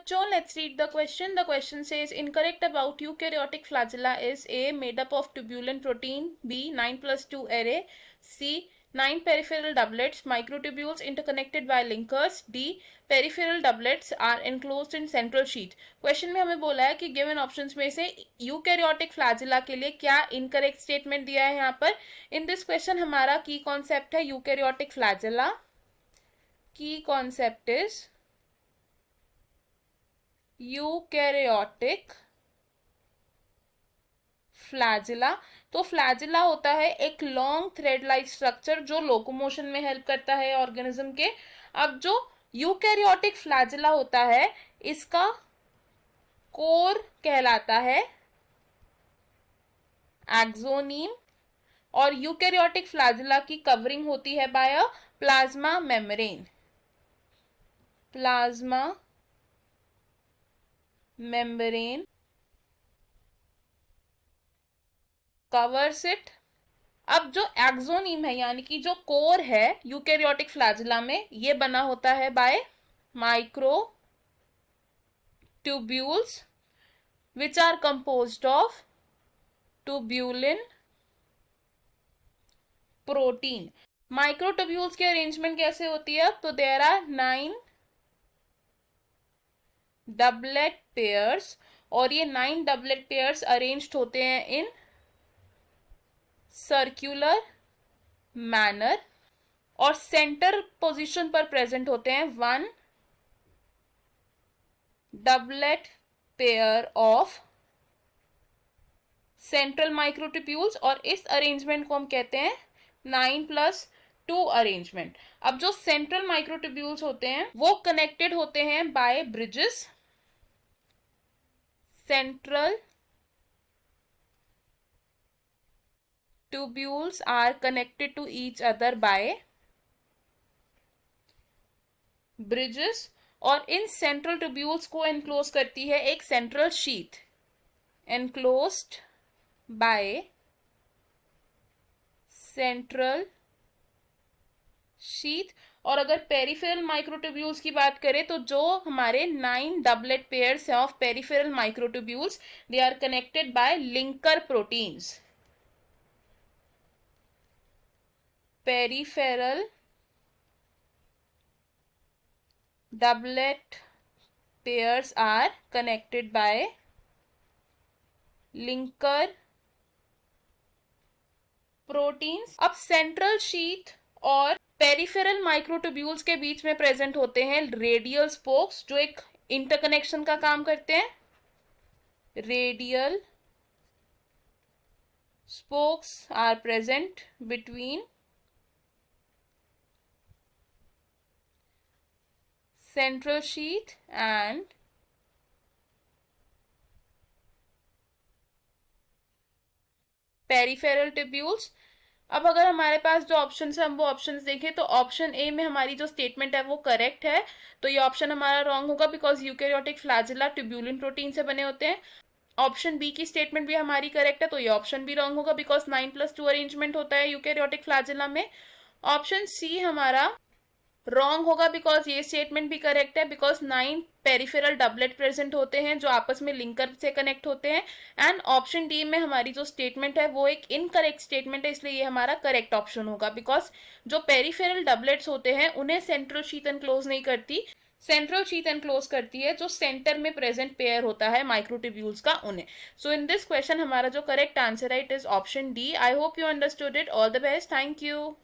बच्चों, let's read the question. The question says incorrect about eukaryotic flagella is A, made up of tubulin protein, B, 9+2 array, C, 9 peripheral doublets, microtubules interconnected by linkers, D, peripheral doublets are enclosed in central sheath. Question में हमें बोला है कि given options में से eukaryotic flagella के लिए क्या इनकरेक्ट स्टेटमेंट दिया है यहाँ पर. इन दिस क्वेश्चन हमारा की कॉन्सेप्ट है यूकैरियोटिक फ्लैजिला. की कॉन्सेप्ट इज यूकैरियोटिक फ्लैजिला. तो फ्लैजिला होता है एक लॉन्ग थ्रेड लाइक स्ट्रक्चर जो लोकोमोशन में हेल्प करता है ऑर्गेनिज्म के. अब जो यूकैरियोटिक फ्लैजिला होता है इसका कोर कहलाता है एक्सोनीम और यूकैरियोटिक फ्लैजिला की कवरिंग होती है by a plasma membrane. Plasma membrane covers it. अब जो एक्सोनीम है यानी कि जो कोर है यूकैरियोटिक फ्लैजिला में ये बना होता है by micro tubules which are composed of tubulin protein. Microtubules की अरेंजमेंट कैसे होती है? तो देयर आर 9 डबलेट पेयर्स और ये 9 डबलेट पेयर्स अरेंज्ड होते हैं इन सर्कुलर मैनर और सेंटर पोजीशन पर प्रेजेंट होते हैं 1 doublet pair of central microtubules और इस अरेंजमेंट को हम कहते हैं 9+2 अरेंजमेंट. अब जो सेंट्रल माइक्रोट्यूब्यूल्स होते हैं वो कनेक्टेड होते हैं by bridges. Central tubules are connected to each other by bridges और इन सेंट्रल ट्यूब्यूल्स को एनक्लोज करती है एक central sheath. Enclosed by central sheath. और अगर पेरिफेरल माइक्रोट्यूब्यूल्स की बात करें तो जो हमारे 9 डबलेट पेयर्स हैं of peripheral microtubules they are connected by linker proteins. Peripheral doublet pairs are connected by linker proteins. अब सेंट्रल शीथ और पेरिफेरल माइक्रोट्यूब्यूल्स के बीच में प्रेजेंट होते हैं रेडियल स्पोक्स जो एक इंटरकनेक्शन का काम करते हैं. Radial spokes are present between central sheath and peripheral tubules. अब अगर हमारे पास जो ऑप्शन है हम वो ऑप्शंस देखें तो ऑप्शन ए में हमारी जो स्टेटमेंट है वो करेक्ट है. तो ये ऑप्शन हमारा रॉन्ग होगा because eukaryotic flagella tubulin protein से बने होते हैं. ऑप्शन बी की स्टेटमेंट भी हमारी करेक्ट है तो ये ऑप्शन भी रॉन्ग होगा बिकॉज 9+2 अरेंजमेंट होता है यूकैरियोटिक फ्लैजिला में. ऑप्शन सी हमारा रॉन्ग होगा बिकॉज ये स्टेटमेंट भी करेक्ट है बिकॉज 9 पेरिफेरल डबलेट प्रेजेंट होते हैं जो आपस में लिंकर से कनेक्ट होते हैं. एंड ऑप्शन डी में हमारी जो स्टेटमेंट है वो एक इनकरेक्ट स्टेटमेंट है इसलिए ये हमारा करेक्ट ऑप्शन होगा बिकॉज जो पेरिफेरल डबलेट्स होते हैं उन्हें सेंट्रल शीथ एनक्लोज नहीं करती. सेंट्रल शीथ एनक्लोज करती है जो सेंटर में प्रेजेंट पेयर होता है माइक्रोट्यूब्यूल्स का उन्हें. सो इन दिस क्वेश्चन हमारा जो करेक्ट आंसर है it is option D. I hope you understood it. All the best. Thank you.